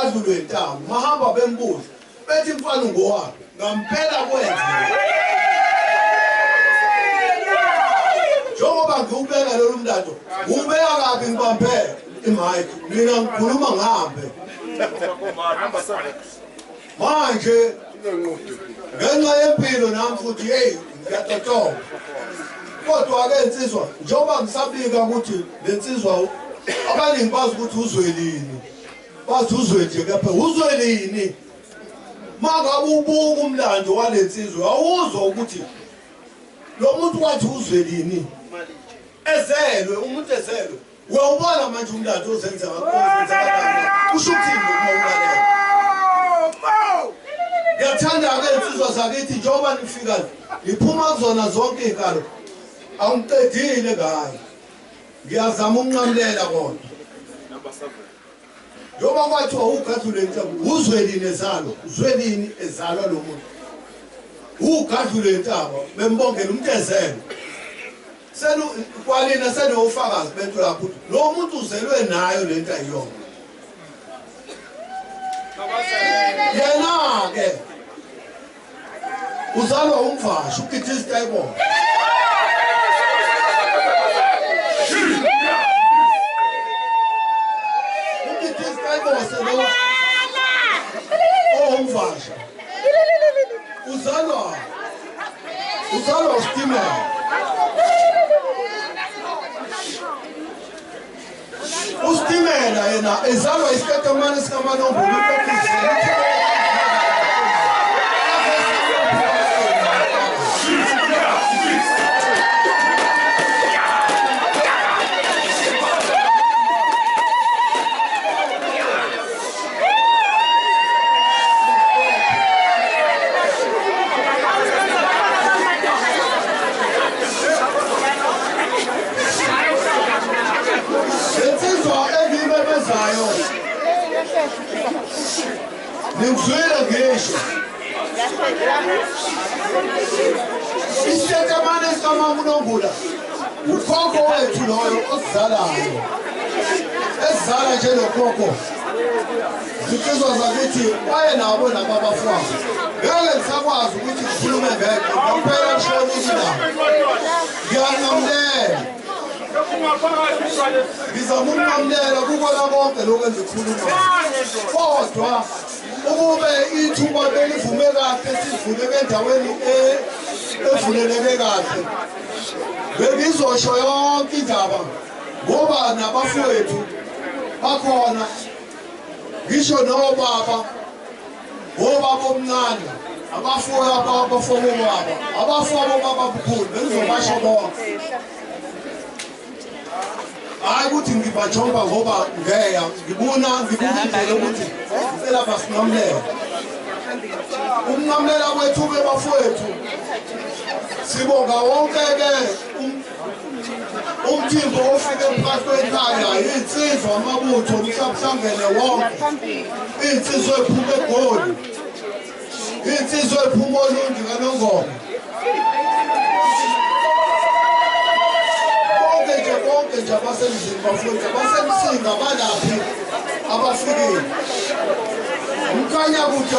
ugadlu lwentamo mahamba bembuza bethi mfana ngowaphi ngampela kwenza njengoba ngiwubeka lolu mlando ubeka kabi ngibambe imic mina ngikhuluma ngihambe manje ngenxa yempilo nami futhi hey ngiyatotoba kodwa-ke insizwa njengoba ngisabika ukuthi le nsizwa abaningi bazi ukuthi uzwelini bazi uzwe nje kepha uzwelini mangabe ubuka umlando wale nsizwa awuzwa ukuthi lo muntu wathi uzwelini ezelwe umuntu ezelwe uyawubona manje umlando ozenza usho ukuthini uma ulalela ngiyathanda-ke insizwa zakithi njengoba nifika ngiphuma kuzona zonke iy'nkalo angiqedile ngayo ngiyazama ukunqamulela kodwa njengoba kwathiwa ugadlule ntaba uzwelini ezalo uzwelini ezalwa lo muntu ugadlule ntaba bembongela umuntu ezelwe kwalina senofakazi bento lapho lo muntu uzelwe nayo lento ayiyona yena-ke uzalwa umvasha ukithi isitayibona ukithi isitayibose lo owumvasha uzalwa usitimela usitimela yena ezalwa isikatamane sikamanombolo ngizwile ngisho isitetamane sikamanombolo ukhokho wethu loyo osizalayo esizala nje lokhokho insizwa zakithi baye nabo nababafana ngeke ngisakwazi ukuthi ngikhulume ngeke ngampela kushonile la ngiyanqamulela ngizama ukunqamulela kukona konke lokhu engikhuluma kodwa ukube ithuba belivume kahle sivuleke endaweni evuleleke kahle bengizosho yonke indaba ngoba nabafowethu bakhona ngisho nobaba ngobaba omncane abafowabo baba abafowabo baba bukhulu bengizobasho bonke hayi ukuthi ngibajomba ngoba ngeya ngibuka indlela ukuthi impela basinqamulela ukunqamulela kwethu bebafowethu sibonga wonke-ke umthimbo ofike phakathi kwekhaya iy'nsizwa amabutho mhlangene wonke iy'nsizwa ey'phuma egoli iy'nsizwa ey'phuma olundi kanongoma bonke nje abasemzini bafowethu abasemsinga balaphi abafikile umkhanya kude